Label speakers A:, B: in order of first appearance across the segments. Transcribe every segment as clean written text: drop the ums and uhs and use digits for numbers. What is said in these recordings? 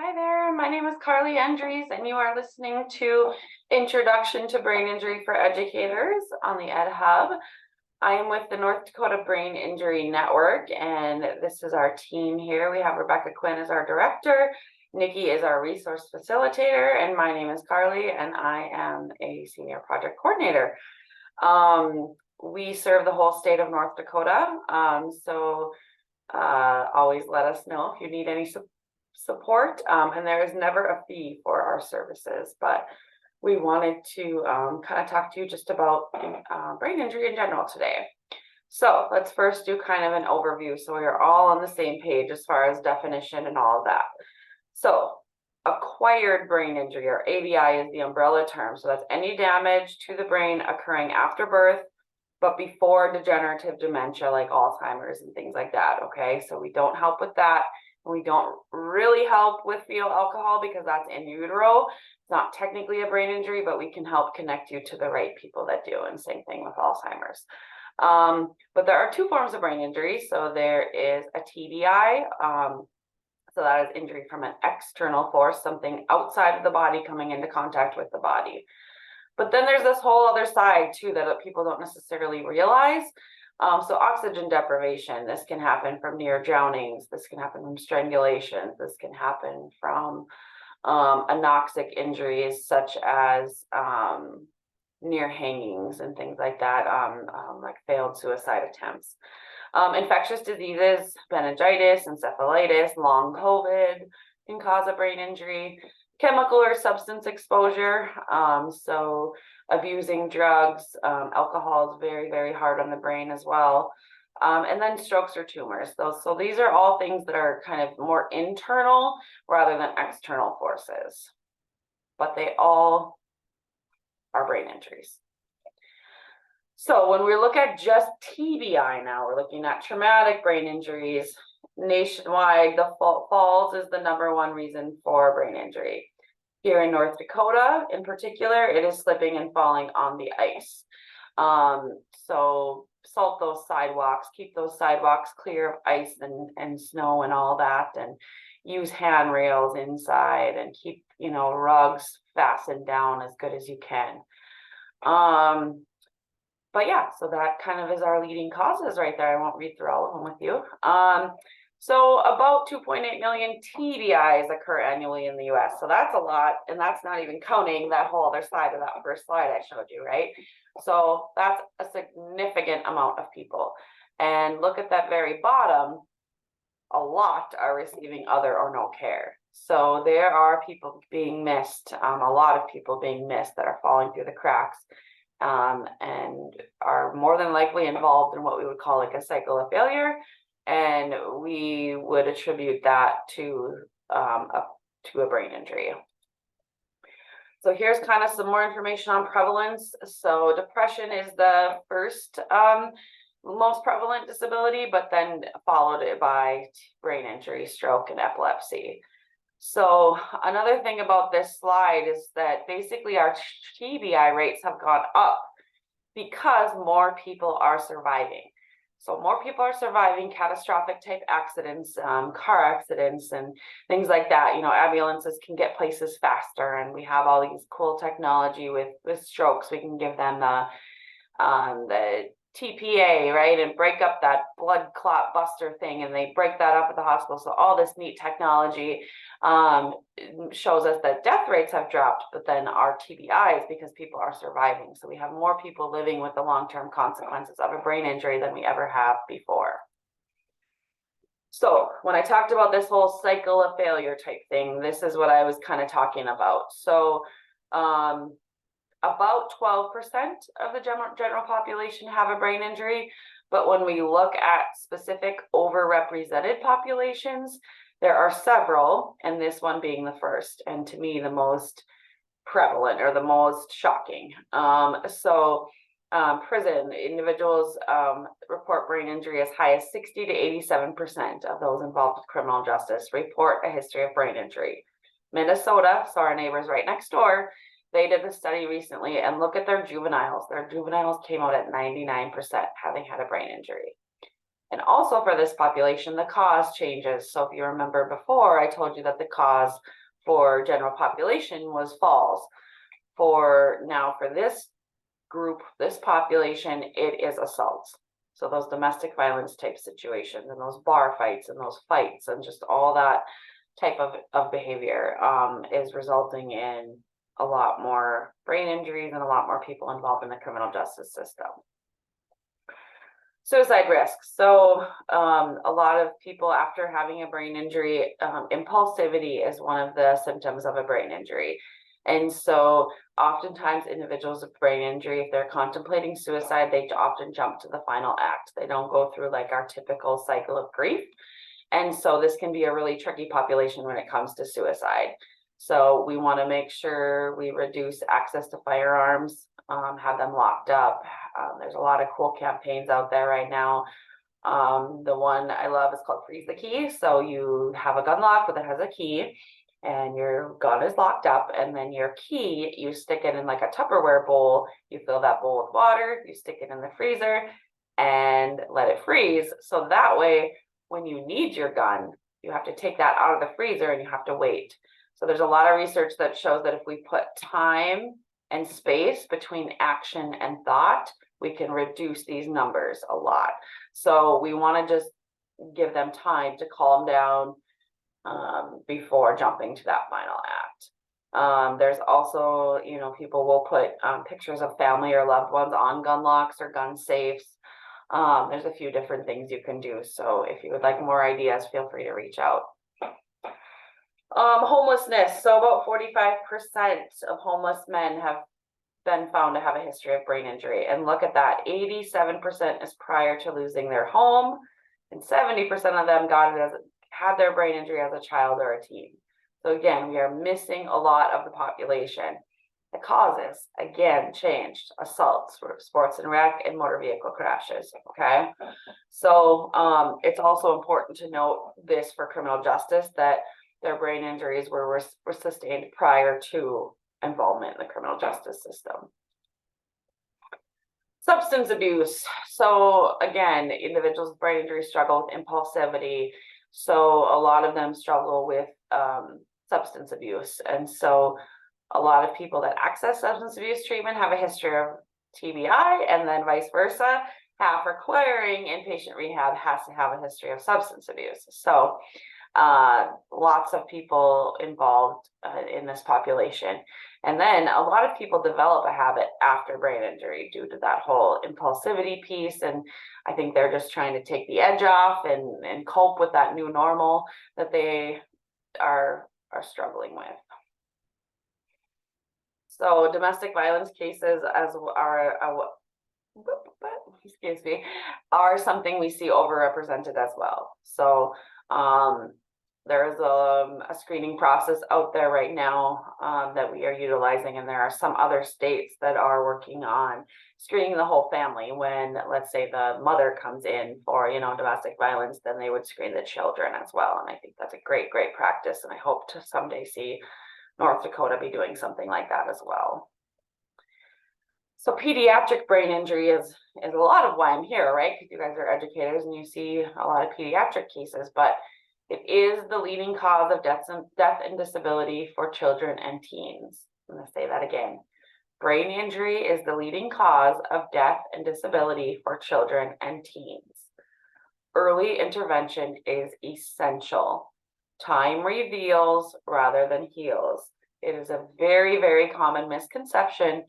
A: Hi there, my name is Carly Endries, and you are listening to Introduction to Brain Injury for Educators on the Ed Hub. I am with the North Dakota Brain Injury Network, and this is our team here. We have Rebecca Quinn as our director, Nikki is our resource facilitator, and my name is Carly, and I am a senior project coordinator. We serve the whole state of North Dakota, so always let us know if you need any support, and there is never a fee for our services, but we wanted to kind of talk to you just about brain injury in general today. So let's first do kind of an overview so we're all on the same page as far as definition and all of that. So acquired brain injury, or ABI, is the umbrella term. So that's any damage to the brain occurring after birth but before degenerative dementia like Alzheimer's and things like that. Okay, so we don't help with that. We don't really help with fetal alcohol because that's in utero. It's not technically a brain injury, but we can help connect you to the right people that do. And same thing with Alzheimer's. But there are two forms of brain injury. So there is a TBI. So that is injury from an external force, something outside of the body coming into contact with the body. But then there's this whole other side too that people don't necessarily realize. So oxygen deprivation, this can happen from near drownings, this can happen from strangulations, this can happen from anoxic injuries such as near hangings and things like that, like failed suicide attempts. Infectious diseases, meningitis, encephalitis, long COVID can cause a brain injury. Chemical or substance exposure, so abusing drugs, alcohol is very, very hard on the brain as well. And then strokes or tumors. So these are all things that are kind of more internal rather than external forces, but they all are brain injuries. So when we look at just TBI now, we're looking at traumatic brain injuries. Nationwide, the falls is the #1 reason for brain injury. Here in North Dakota, in particular, it is slipping and falling on the ice. So salt those sidewalks, keep those sidewalks clear of ice and snow and all that, and use handrails inside and keep, rugs fastened down as good as you can. But yeah, so that kind of is our leading causes right there. I won't read through all of them with you. So about 2.8 million TBIs occur annually in the US. So that's a lot, and that's not even counting that whole other side of that first slide I showed you, right? So that's a significant amount of people. And look at that very bottom, a lot are receiving other or no care. So there are people being missed, a lot of people being missed that are falling through the cracks. And are more than likely involved in what we would call like a cycle of failure, and we would attribute that to a brain injury. So here's kind of some more information on prevalence. So depression is the first most prevalent disability, but then followed by brain injury, stroke, and epilepsy. So another thing about this slide is that basically our TBI rates have gone up because more people are surviving. So more people are surviving catastrophic type accidents, car accidents and things like that. Ambulances can get places faster, and we have all these cool technology with strokes. We can give them the TPA, right, and break up that blood clot buster thing, and they break that up at the hospital. So all this neat technology shows us that death rates have dropped, but then our TBIs, because people are surviving. So we have more people living with the long-term consequences of a brain injury than we ever have before. So when I talked about this whole cycle of failure type thing, this is what I was kind of talking about. So about 12% of the general population have a brain injury, but when we look at specific overrepresented populations, there are several, and this one being the first, and to me the most prevalent or the most shocking. Prison individuals report brain injury as high as 60 to 87% of those involved with criminal justice report a history of brain injury. Minnesota, so our neighbors right next door, they did a study recently, and look at their juveniles. Their juveniles came out at 99% having had a brain injury. And also for this population, the cause changes. So if you remember before, I told you that the cause for general population was falls. For this group, this population, it is assaults. So those domestic violence type situations and those bar fights and those fights and just all that type of behavior is resulting in a lot more brain injuries and a lot more people involved in the criminal justice system. Suicide risk. So a lot of people after having a brain injury, impulsivity is one of the symptoms of a brain injury. And so oftentimes individuals with brain injury, if they're contemplating suicide, they often jump to the final act. They don't go through like our typical cycle of grief. And so this can be a really tricky population when it comes to suicide. So we want to make sure we reduce access to firearms, have them locked up. There's a lot of cool campaigns out there right now. The one I love is called Freeze the Key. So you have a gun lock that has a key and your gun is locked up, and then your key, you stick it in like a Tupperware bowl. You fill that bowl with water, you stick it in the freezer and let it freeze. So that way, when you need your gun, you have to take that out of the freezer and you have to wait. So there's a lot of research that shows that if we put time and space between action and thought, we can reduce these numbers a lot. So we want to just give them time to calm down before jumping to that final act. There's also, people will put pictures of family or loved ones on gun locks or gun safes. There's a few different things you can do. So if you would like more ideas, feel free to reach out. Homelessness. So about 45% of homeless men have been found to have a history of brain injury. And look at that, 87% is prior to losing their home, and 70% of them had their brain injury as a child or a teen. So again, we are missing a lot of the population. The causes, again, changed: assaults, sports and rec, and motor vehicle crashes, okay? So it's also important to note this for criminal justice, that their brain injuries were sustained prior to involvement in the criminal justice system. Substance abuse. So again, individuals with brain injury struggle with impulsivity. So a lot of them struggle with substance abuse. And so a lot of people that access substance abuse treatment have a history of TBI, and then vice versa. Half requiring inpatient rehab has to have a history of substance abuse. So lots of people involved in this population. And then a lot of people develop a habit after brain injury due to that whole impulsivity piece. And I think they're just trying to take the edge off and cope with that new normal that they are struggling with. So domestic violence cases are something we see overrepresented as well. So there's a screening process out there right now that we are utilizing, and there are some other states that are working on screening the whole family. When, let's say, the mother comes in for domestic violence, then they would screen the children as well. And I think that's a great practice, and I hope to someday see North Dakota be doing something like that as well. So pediatric brain injury is a lot of why I'm here, right? Because you guys are educators and you see a lot of pediatric cases, but it is the leading cause of death and disability for children and teens. I'm going to say that again. Brain injury is the leading cause of death and disability for children and teens. Early intervention is essential. Time reveals rather than heals. It is a very common misconception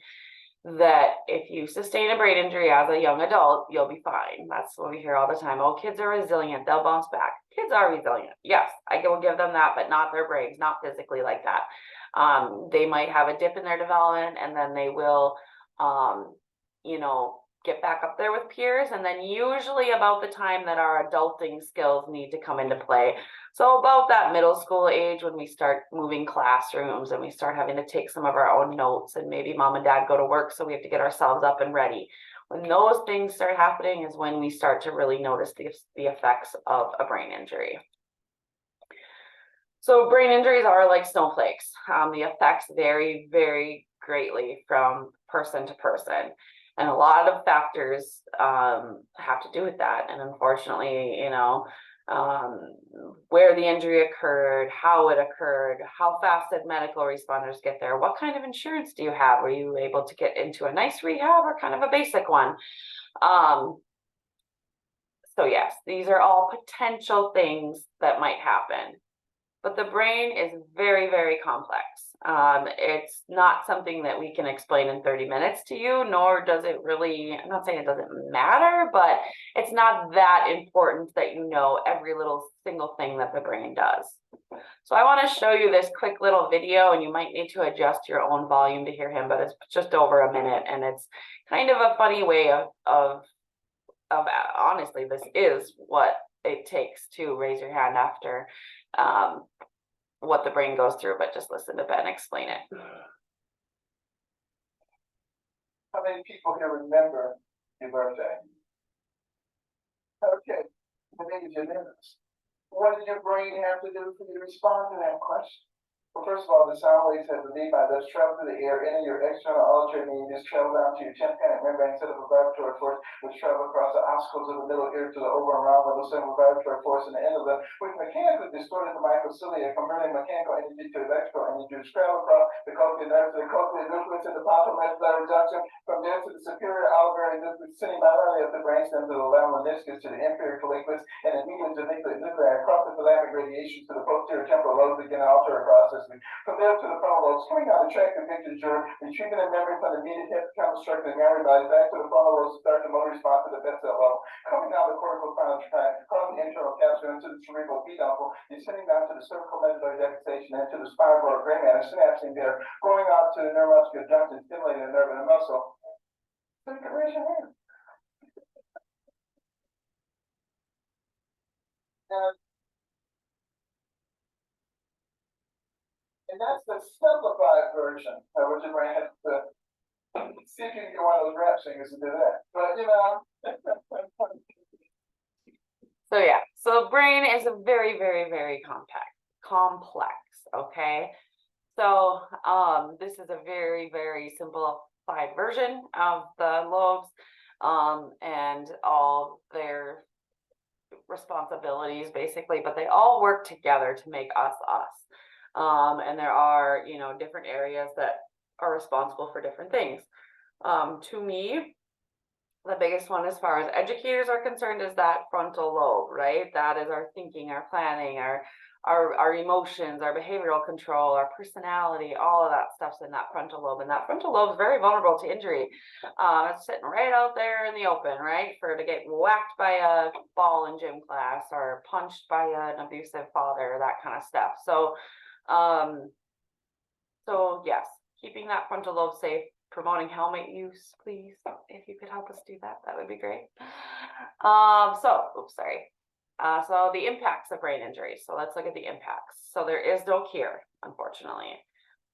A: that if you sustain a brain injury as a young adult, you'll be fine. That's what we hear all the time. Oh, kids are resilient, they'll bounce back. Kids are resilient. Yes, I will give them that, but not their brains, not physically like that. They might have a dip in their development, and then they will, get back up there with peers. And then usually about the time that our adulting skills need to come into play. So about that middle school age, when we start moving classrooms and we start having to take some of our own notes, and maybe mom and dad go to work, so we have to get ourselves up and ready. When those things start happening is when we start to really notice the effects of a brain injury. So brain injuries are like snowflakes. The effects vary very greatly from person to person. And a lot of factors have to do with that. And unfortunately, you know, where the injury occurred, how it occurred, how fast did medical responders get there, what kind of insurance do you have? Were you able to get into a nice rehab or kind of a basic one? So yes, these are all potential things that might happen. But the brain is very, very complex. It's not something that we can explain in 30 minutes to you, nor does it really, I'm not saying it doesn't matter, but it's not that important that you know every little single thing that the brain does. So I want to show you this quick little video, and you might need to adjust your own volume to hear him, but it's just over a minute, and it's kind of a funny way of honestly, this is what it takes to raise your hand after what the brain goes through, but just listen to Ben explain it.
B: How many people here remember your birthday? Okay, I think it's unanimous. What did your brain have to do for you to respond to that question? Well, first of all, the sound waves have the lead by those travel through the air, enter your external auditory medius, travel down to your tympanic membrane, set up a vibratory force, which travel across the ossicles of the middle ear to the over and round level, sending a vibratory force in the end of them, which mechanically distorted the microcilia, converting mechanical energy to electrical energy to travel across the cochlear nerve to the cochlear nucleus to the pontomedullary junction, from there to the superior alveolar nucleus, sending laterally up the brainstem to the lemniscus to the inferior colliculus, and the median geniculate nuclei across the thalamic radiation to the posterior temporal lobes, again auditory process. From there to the frontal lobes, coming out the tract of picture germ, retrieving the memory from the median hippocampal structure of the memory body back to the frontal lobes to start the motor response to the best cell level. Coming down the cortical spinal tract, across the internal capsule into the cerebral peduncle, descending down to the cervical medullary defixation and to the spinal cord gray matter, synapsing there, going out to the neuromuscular junction, stimulating the nerve and the muscle. So you can raise your hand. And that's the simplified version of what your brain has to see if you can get one of those rap singers to do that. But you know.
A: So yeah, so the brain is a very, very, very complex, okay? So this is a very, very simplified version of the lobes and all their responsibilities basically, but they all work together to make us us. And there are, you know, different areas that are responsible for different things. To me, the biggest one as far as educators are concerned is that frontal lobe, right? That is our thinking, our planning, our emotions, our behavioral control, our personality, all of that stuff's in that frontal lobe. And that frontal lobe is very vulnerable to injury. It's sitting right out there in the open, right? To get whacked by a ball in gym class or punched by an abusive father, that kind of stuff. So yes, keeping that frontal lobe safe, promoting helmet use, please. If you could help us do that, that would be great. So the impacts of brain injury. So let's look at the impacts. So there is no cure, unfortunately,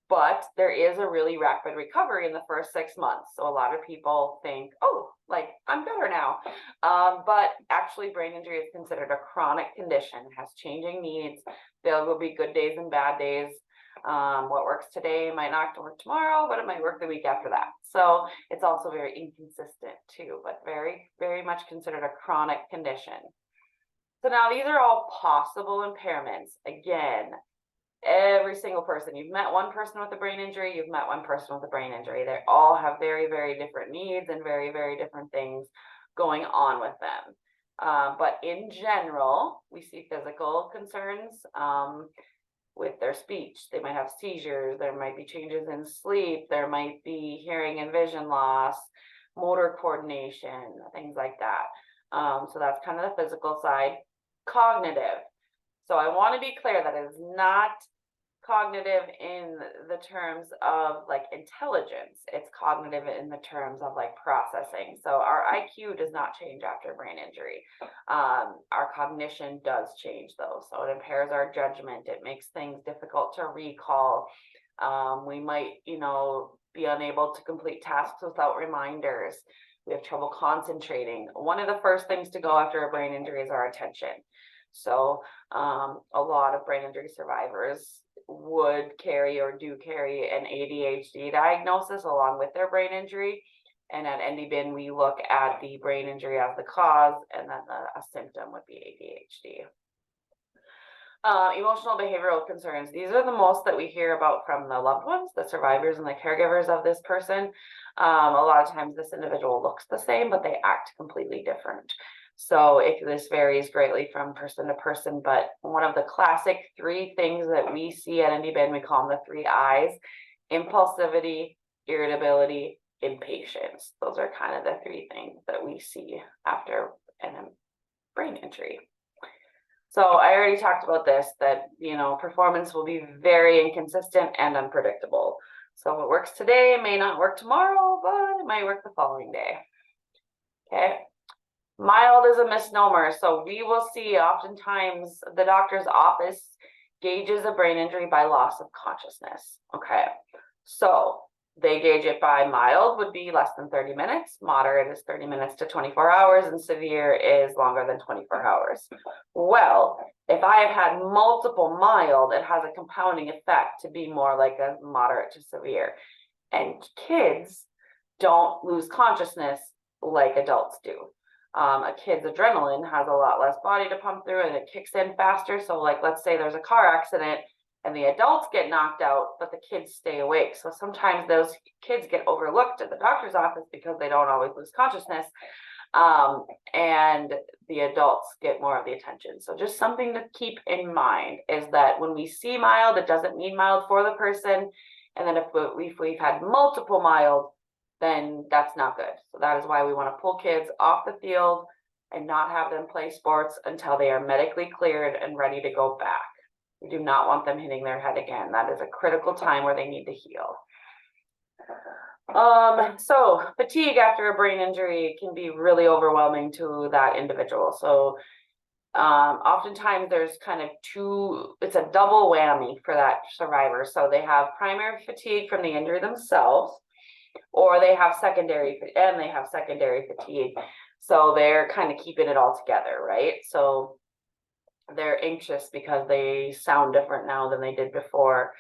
A: but there is a really rapid recovery in the first 6 months. So a lot of people think, oh, like I'm better now. But actually brain injury is considered a chronic condition, has changing needs. There will be good days and bad days. What works today might not work tomorrow, but it might work the week after that. So it's also very inconsistent too, but very, very much considered a chronic condition. So now these are all possible impairments. Again, every single person, you've met one person with a brain injury, you've met one person with a brain injury. They all have very, very different needs and very, very different things going on with them. But in general, we see physical concerns with their speech. They might have seizures, there might be changes in sleep, there might be hearing and vision loss, motor coordination, things like that. So that's kind of the physical side. Cognitive. So I want to be clear that it is not cognitive in the terms of like intelligence. It's cognitive in the terms of like processing. So our IQ does not change after brain injury. Our cognition does change though. So it impairs our judgment. It makes things difficult to recall. We might, you know, be unable to complete tasks without reminders. We have trouble concentrating. One of the first things to go after a brain injury is our attention. So a lot of brain injury survivors would carry or do carry an ADHD diagnosis along with their brain injury. And at NDBIN, we look at the brain injury as the cause, and then a symptom would be ADHD. Emotional behavioral concerns. These are the most that we hear about from the loved ones, the survivors and the caregivers of this person. A lot of times this individual looks the same, but they act completely different. So this varies greatly from person to person, but one of the classic 3 things that we see at NDBIN, we call them the 3 I's: impulsivity, irritability, impatience. Those are kind of the 3 things that we see after a brain injury. So I already talked about this, that, performance will be very inconsistent and unpredictable. So what works today may not work tomorrow, but it might work the following day. Okay. Mild is a misnomer. So we will see oftentimes the doctor's office gauges a brain injury by loss of consciousness. Okay. So they gauge it by mild would be less than 30 minutes, moderate is 30 minutes to 24 hours, and severe is longer than 24 hours. Well, if I have had multiple mild, it has a compounding effect to be more like a moderate to severe. And kids don't lose consciousness like adults do. A kid's adrenaline has a lot less body to pump through, and it kicks in faster. So like, let's say there's a car accident and the adults get knocked out, but the kids stay awake. So sometimes those kids get overlooked at the doctor's office because they don't always lose consciousness. And the adults get more of the attention. So just something to keep in mind is that when we see mild, it doesn't mean mild for the person. And then if we've had multiple mild, then that's not good. So that is why we want to pull kids off the field and not have them play sports until they are medically cleared and ready to go back. We do not want them hitting their head again. That is a critical time where they need to heal. So fatigue after a brain injury can be really overwhelming to that individual. So oftentimes there's kind of it's a double whammy for that survivor. So they have primary fatigue from the injury themselves, or they have secondary fatigue. So they're kind of keeping it all together, right? So they're anxious because they sound different now than they did before.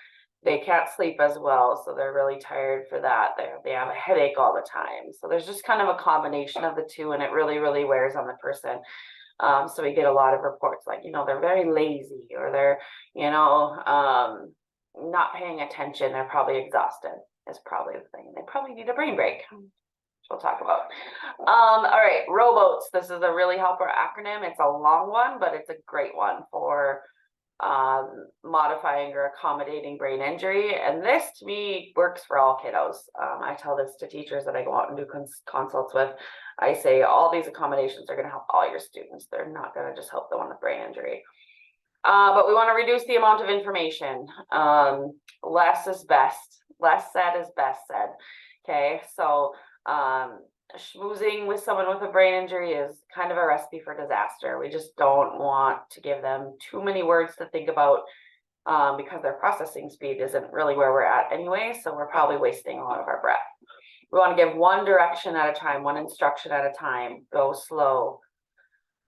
A: They can't sleep as well, so they're really tired for that. They have a headache all the time. So there's just kind of a combination of the 2, and it really, really wears on the person. So we get a lot of reports like, they're very lazy, or they're, not paying attention. They're probably exhausted is probably the thing. They probably need a brain break. We'll talk about. All right, rowboats. This is a really helpful acronym. It's a long one, but it's a great one for modifying or accommodating brain injury. And this to me works for all kiddos. I tell this to teachers that I go out and do consults with. I say all these accommodations are going to help all your students. They're not going to just help the one with brain injury. But we want to reduce the amount of information. Less is best. Less said is best said. Okay, so schmoozing with someone with a brain injury is kind of a recipe for disaster. We just don't want to give them too many words to think about because their processing speed isn't really where we're at anyway. So we're probably wasting a lot of our breath. We want to give one direction at a time, one instruction at a time, go slow.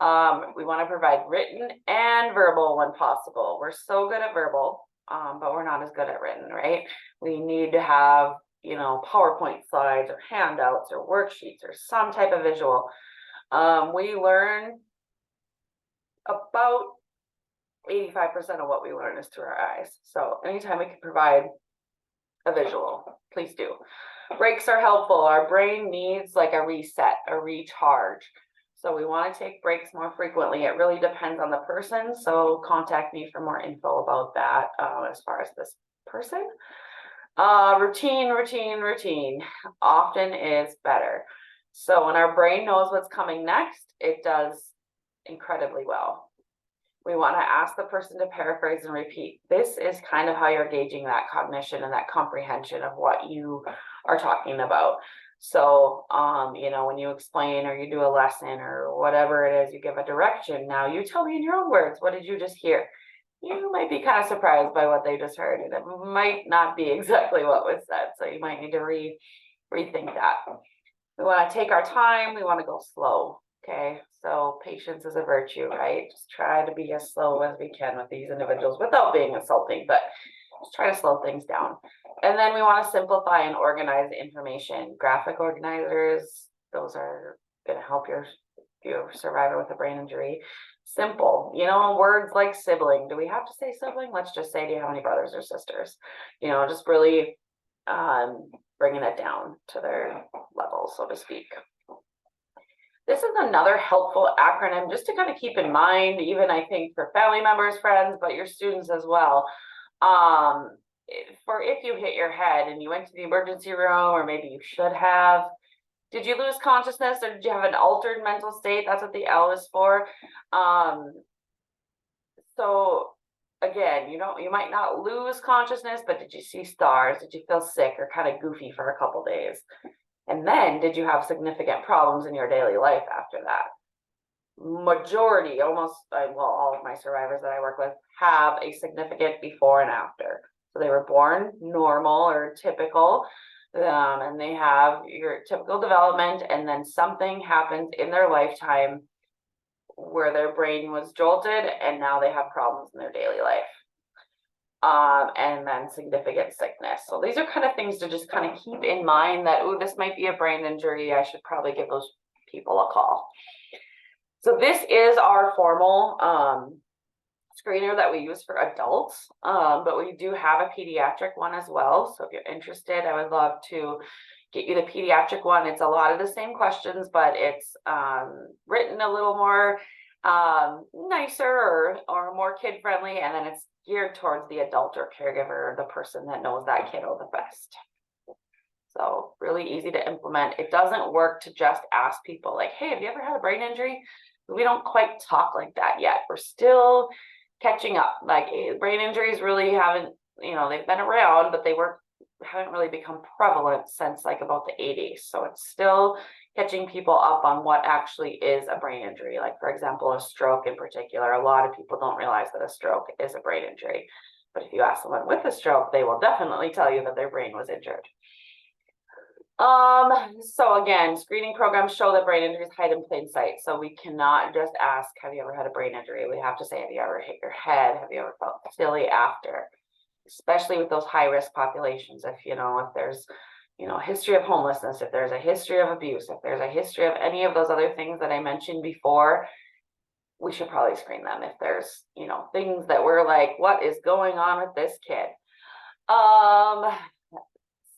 A: We want to provide written and verbal when possible. We're so good at verbal, but we're not as good at written, right? We need to have PowerPoint slides or handouts or worksheets or some type of visual. We learn about 85% of what we learn is through our eyes. So anytime we can provide a visual, please do. Breaks are helpful. Our brain needs like a reset, a recharge. So we want to take breaks more frequently. It really depends on the person. So contact me for more info about that as far as this person. Routine often is better. So when our brain knows what's coming next, it does incredibly well. We want to ask the person to paraphrase and repeat. This is kind of how you're gauging that cognition and that comprehension of what you are talking about. So, when you explain or you do a lesson or whatever it is, you give a direction. Now you tell me in your own words, what did you just hear? You might be kind of surprised by what they just heard, and it might not be exactly what was said. So you might need to rethink that. We want to take our time. We want to go slow. Okay. So patience is a virtue, right? Just try to be as slow as we can with these individuals without being insulting, but just try to slow things down. And then we want to simplify and organize information. Graphic organizers, those are going to help your survivor with a brain injury. Simple, words like sibling. Do we have to say sibling? Let's just say, do you have any brothers or sisters? Just really bringing it down to their level, so to speak. This is another helpful acronym just to kind of keep in mind, even I think for family members, friends, but your students as well. For if you hit your head and you went to the emergency room, or maybe you should have, did you lose consciousness or did you have an altered mental state? That's what the L is for. So again, you might not lose consciousness, but did you see stars? Did you feel sick or kind of goofy for a couple days? And then did you have significant problems in your daily life after that? Majority, almost, well, all of my survivors that I work with have a significant before and after. So they were born normal or typical, and they have your typical development, and then something happens in their lifetime where their brain was jolted and now they have problems in their daily life. And then significant sickness. So these are kind of things to just kind of keep in mind that, oh, this might be a brain injury. I should probably give those people a call. So this is our formal screener that we use for adults, but we do have a pediatric one as well. So if you're interested, I would love to get you the pediatric one. It's a lot of the same questions, but it's written a little more nicer or more kid friendly, and then it's geared towards the adult or caregiver, or the person that knows that kiddo the best. So really easy to implement. It doesn't work to just ask people like, hey, have you ever had a brain injury? We don't quite talk like that yet. We're still catching up. Like brain injuries really haven't, they've been around, but they haven't really become prevalent since like about the 80s. So it's still catching people up on what actually is a brain injury. Like for example, a stroke in particular, a lot of people don't realize that a stroke is a brain injury. But if you ask someone with a stroke, they will definitely tell you that their brain was injured. So again, screening programs show that brain injuries hide in plain sight. So we cannot just ask, have you ever had a brain injury? We have to say, have you ever hit your head? Have you ever felt silly after? Especially with those high risk populations. If there's a history of homelessness, if there's a history of abuse, if there's a history of any of those other things that I mentioned before, we should probably screen them. If there's things that we're like, what is going on with this kid?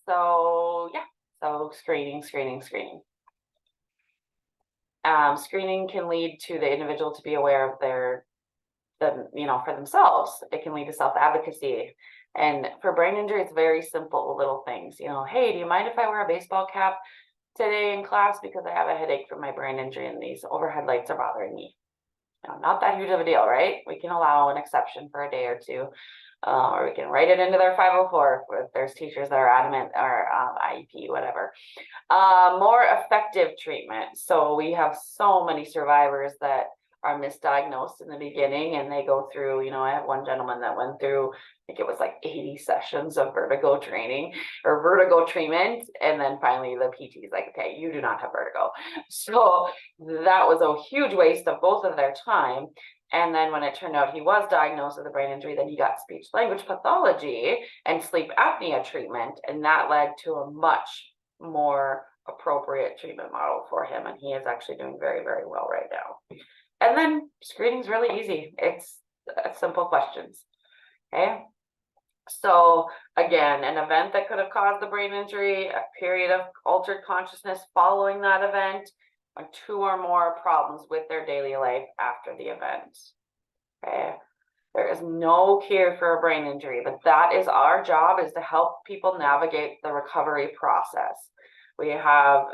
A: So yeah, so screening. Screening can lead to the individual to be aware of for themselves. It can lead to self-advocacy. And for brain injury, it's very simple little things. Hey, do you mind if I wear a baseball cap today in class because I have a headache from my brain injury and these overhead lights are bothering me? Not that huge of a deal, right? We can allow an exception for a day or two, or we can write it into their 504 if there's teachers that are adamant, or IEP, whatever. More effective treatment. So we have so many survivors that are misdiagnosed in the beginning, and they go through, I have one gentleman that went through, I think it was like 80 sessions of vertigo training or vertigo treatment. And then finally the PT is like, okay, you do not have vertigo. So that was a huge waste of both of their time. And then when it turned out he was diagnosed with a brain injury, then he got speech language pathology and sleep apnea treatment. And that led to a much more appropriate treatment model for him. And he is actually doing very, very well right now. And then screening is really easy. It's simple questions. Okay. So again, an event that could have caused the brain injury, a period of altered consciousness following that event, and 2 or more problems with their daily life after the event. Okay. There is no cure for a brain injury, but that is our job, is to help people navigate the recovery process. We have,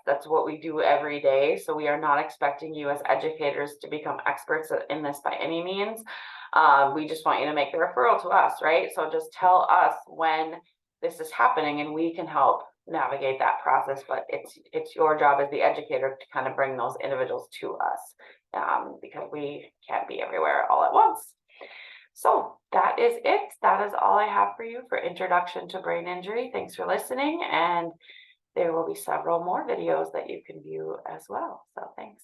A: that's what we do every day. So we are not expecting you as educators to become experts in this by any means. We just want you to make the referral to us, right? So just tell us when this is happening and we can help navigate that process. But it's your job as the educator to kind of bring those individuals to us, because we can't be everywhere all at once. So that is it. That is all I have for you for Introduction to Brain Injury. Thanks for listening, and there will be several more videos that you can view as well. So thanks.